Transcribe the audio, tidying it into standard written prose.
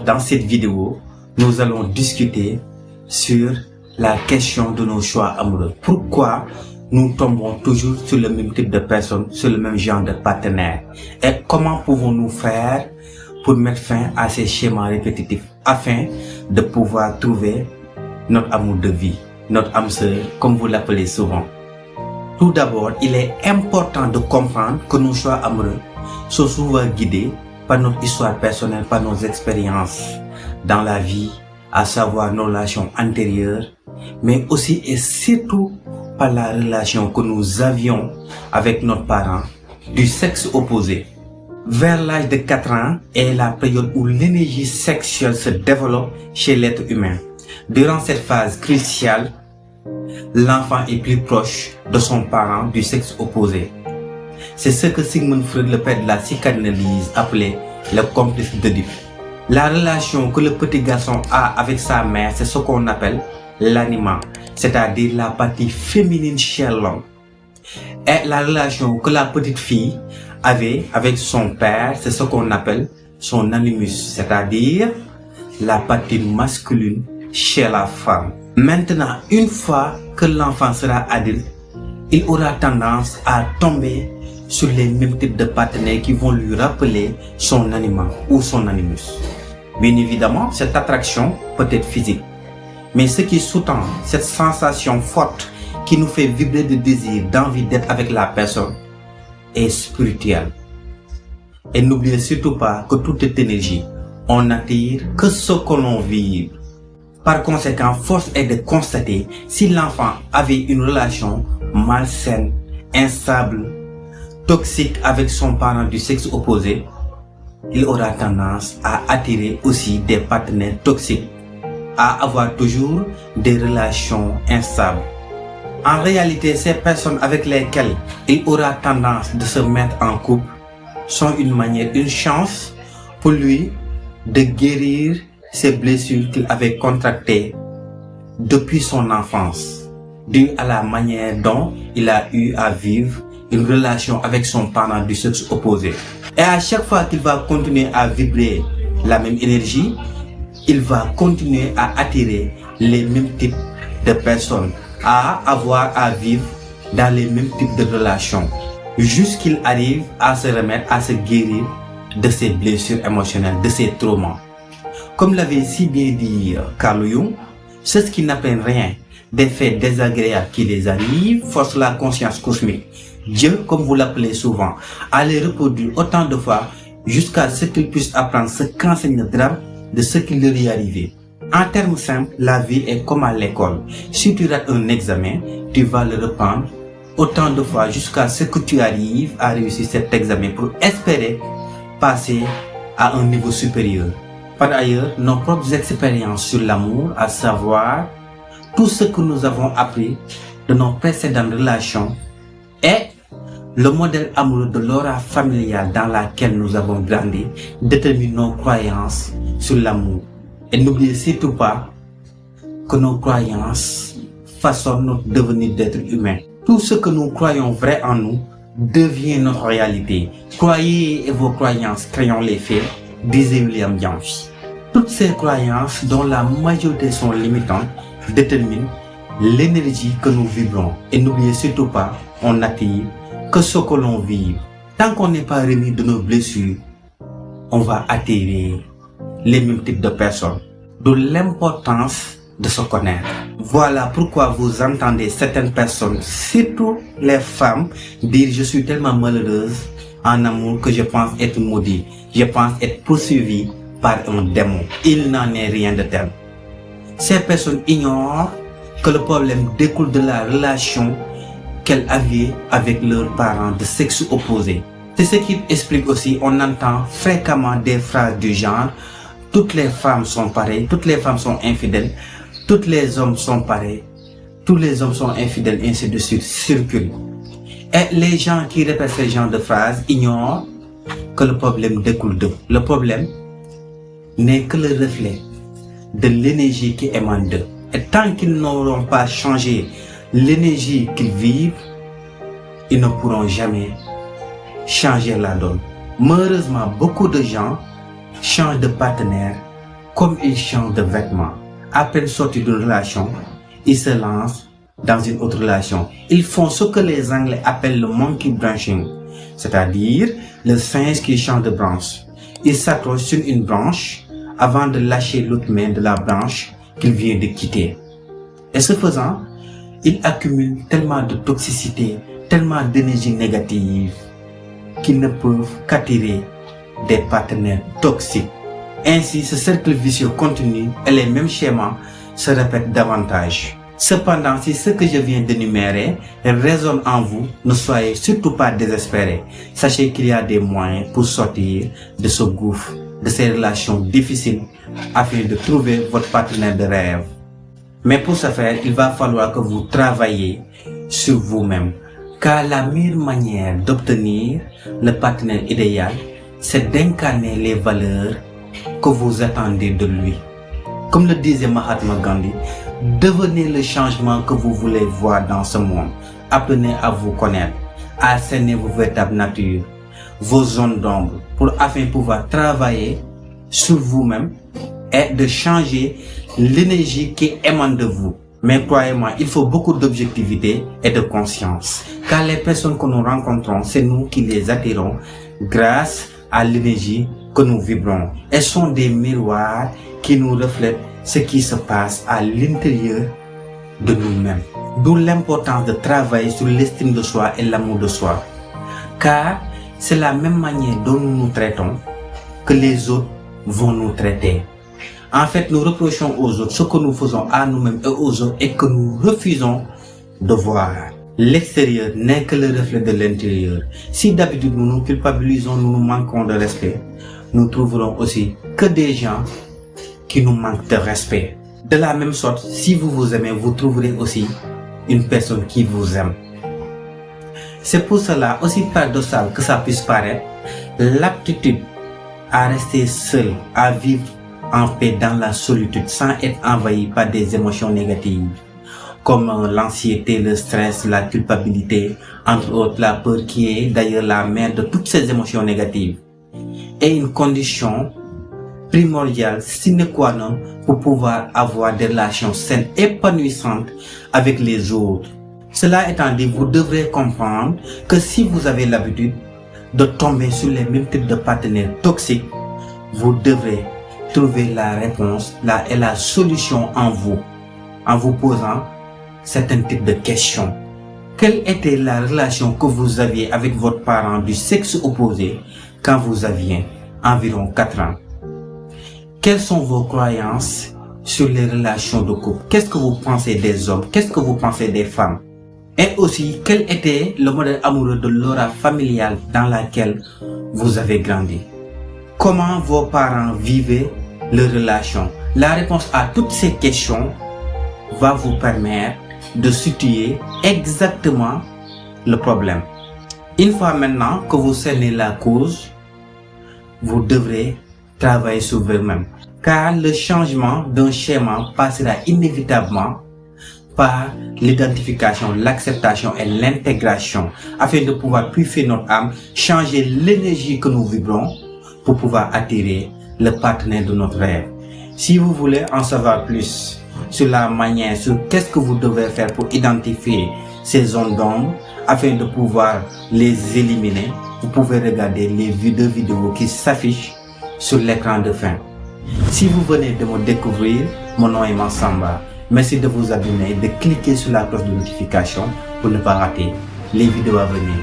dans cette vidéo, nous allons discuter sur la question de nos choix amoureux. Pourquoi nous tombons toujours sur le même type de personnes, sur le même genre de partenaire? Et comment pouvons-nous faire pour mettre fin à ces schémas répétitifs afin de pouvoir trouver notre amour de vie, notre âme sœur, comme vous l'appelez souvent? Tout d'abord, il est important de comprendre que nos choix amoureux sont souvent guidés par notre histoire personnelle, par nos expériences dans la vie, à savoir nos relations antérieures, mais aussi et surtout par la relation que nous avions avec notre parent du sexe opposé. Vers l'âge de 4 ans est la période où l'énergie sexuelle se développe chez l'être humain. Durant cette phase cruciale, l'enfant est plus proche de son parent du sexe opposé. C'est ce que Sigmund Freud, le père de la psychanalyse, appelait le complice d'Oedipe. La relation que le petit garçon a avec sa mère, c'est ce qu'on appelle l'anima, c'est-à-dire la partie féminine chez l'homme. Et la relation que la petite fille avait avec son père, c'est ce qu'on appelle son animus, c'est-à-dire la partie masculine chez la femme. Maintenant, une fois que l'enfant sera adulte, il aura tendance à tomber sur les mêmes types de partenaires qui vont lui rappeler son anima ou son animus. Bien évidemment, cette attraction peut être physique, mais ce qui sous-tend cette sensation forte qui nous fait vibrer de désir, d'envie d'être avec la personne, est spirituel. Et n'oubliez surtout pas que toute cette énergie, on n'attire que ce que l'on vibre. Par conséquent, force est de constater si l'enfant avait une relation malsaine, instable, toxique avec son parent du sexe opposé, il aura tendance à attirer aussi des partenaires toxiques, à avoir toujours des relations instables. En réalité, ces personnes avec lesquelles il aura tendance de se mettre en couple sont une chance pour lui de guérir ces blessures qu'il avait contractées depuis son enfance, dû à la manière dont il a eu à vivre une relation avec son parent du sexe opposé. Et à chaque fois qu'il va continuer à vibrer la même énergie, il va continuer à attirer les mêmes types de personnes, à avoir à vivre dans les mêmes types de relations, jusqu'il arrive à se remettre, à se guérir de ses blessures émotionnelles, de ses traumas. Comme l'avait si bien dit Carl Jung, ceux qui n'apprennent rien des faits désagréables qui les arrivent forcent la conscience cosmique, Dieu comme vous l'appelez souvent, à les reproduire autant de fois jusqu'à ce qu'ils puissent apprendre ce qu'enseigne le drame de ce qui leur est arrivé. En termes simples, la vie est comme à l'école. Si tu rates un examen, tu vas le reprendre autant de fois jusqu'à ce que tu arrives à réussir cet examen pour espérer passer à un niveau supérieur. Par ailleurs, nos propres expériences sur l'amour, à savoir tout ce que nous avons appris de nos précédentes relations et le modèle amoureux de l'aura familiale dans laquelle nous avons grandi, détermine nos croyances sur l'amour. Et n'oubliez surtout pas que nos croyances façonnent notre devenir d'être humain. Tout ce que nous croyons vrai en nous devient notre réalité. Croyez et vos croyances créant les faits, disait William James. Toutes ces croyances, dont la majorité sont limitantes, déterminent l'énergie que nous vibrons. Et n'oubliez surtout pas, on n'attire que ce que l'on vibre. Tant qu'on n'est pas remis de nos blessures, on va attirer les mêmes types de personnes. D'où l'importance de se connaître. Voilà pourquoi vous entendez certaines personnes, surtout les femmes, dire: je suis tellement malheureuse en amour que je pense être maudite. Je pense être poursuivie par un démon. Il n'en est rien de tel. Ces personnes ignorent que le problème découle de la relation qu'elles avaient avec leurs parents de sexe opposé. C'est ce qui explique aussi, on entend fréquemment des phrases du genre: toutes les femmes sont pareilles, toutes les femmes sont infidèles, tous les hommes sont pareils, tous les hommes sont infidèles, ainsi de suite, circulent. Et les gens qui répètent ce genre de phrases ignorent que le problème découle d'eux. Le problème n'est que le reflet de l'énergie qui émane d'eux. Et tant qu'ils n'auront pas changé l'énergie qu'ils vivent, ils ne pourront jamais changer la donne. Malheureusement, beaucoup de gens changent de partenaire comme ils changent de vêtements. À peine sortis d'une relation, ils se lancent dans une autre relation. Ils font ce que les Anglais appellent le monkey branching, c'est-à-dire le singe qui change de branche. Ils s'accrochent sur une branche avant de lâcher l'autre main de la branche qu'il vient de quitter. Et ce faisant, ils accumulent tellement de toxicité, tellement d'énergie négative qu'ils ne peuvent qu'attirer des partenaires toxiques. Ainsi, ce cercle vicieux continue et les mêmes schémas se répètent davantage. Cependant, si ce que je viens d'énumérer résonne en vous, ne soyez surtout pas désespérés. Sachez qu'il y a des moyens pour sortir de ce gouffre, de ces relations difficiles, afin de trouver votre partenaire de rêve. Mais pour ce faire, il va falloir que vous travailliez sur vous-même. Car la meilleure manière d'obtenir le partenaire idéal, c'est d'incarner les valeurs que vous attendez de lui. Comme le disait Mahatma Gandhi, devenez le changement que vous voulez voir dans ce monde. Apprenez à vous connaître, à cerner vos véritables natures, vos zones d'ombre, afin de pouvoir travailler sur vous-même et de changer l'énergie qui émane de vous. Mais croyez-moi, il faut beaucoup d'objectivité et de conscience. Car les personnes que nous rencontrons, c'est nous qui les attirons grâce à l'énergie que nous vibrons. Elles sont des miroirs qui nous reflètent ce qui se passe à l'intérieur de nous-mêmes. D'où l'importance de travailler sur l'estime de soi et l'amour de soi. Car c'est la même manière dont nous nous traitons que les autres vont nous traiter. En fait, nous reprochons aux autres ce que nous faisons à nous-mêmes et aux autres et que nous refusons de voir. L'extérieur n'est que le reflet de l'intérieur. Si d'habitude nous nous culpabilisons, nous nous manquons de respect, nous trouverons aussi que des gens qui nous manquent de respect. De la même sorte, si vous vous aimez, vous trouverez aussi une personne qui vous aime. C'est pour cela, aussi paradoxal que ça puisse paraître, l'aptitude à rester seul, à vivre en paix dans la solitude sans être envahi par des émotions négatives comme l'anxiété, le stress, la culpabilité, entre autres la peur qui est d'ailleurs la mère de toutes ces émotions négatives, est une condition primordiale sine qua non pour pouvoir avoir des relations saines, épanouissantes avec les autres. Cela étant dit, vous devrez comprendre que si vous avez l'habitude de tomber sur les mêmes types de partenaires toxiques, vous devrez trouver la réponse et la solution en vous posant certains types de questions. Quelle était la relation que vous aviez avec votre parent du sexe opposé quand vous aviez environ 4 ans? Quelles sont vos croyances sur les relations de couple? Qu'est-ce que vous pensez des hommes? Qu'est-ce que vous pensez des femmes? Et aussi, quel était le modèle amoureux de l'aura familiale dans laquelle vous avez grandi? Comment vos parents vivaient leurs relations? La réponse à toutes ces questions va vous permettre de situer exactement le problème. Une fois maintenant que vous cernez la cause, vous devrez travailler sur vous-même. Car le changement d'un schéma passera inévitablement par l'identification, l'acceptation et l'intégration afin de pouvoir purifier notre âme, changer l'énergie que nous vibrons pour pouvoir attirer le partenaire de notre rêve. Si vous voulez en savoir plus sur la manière, sur qu'est-ce que vous devez faire pour identifier ces zones d'ombre afin de pouvoir les éliminer, vous pouvez regarder les deux vidéos qui s'affichent sur l'écran de fin. Si vous venez de me découvrir, mon nom est Massamba. Merci de vous abonner et de cliquer sur la cloche de notification pour ne pas rater les vidéos à venir.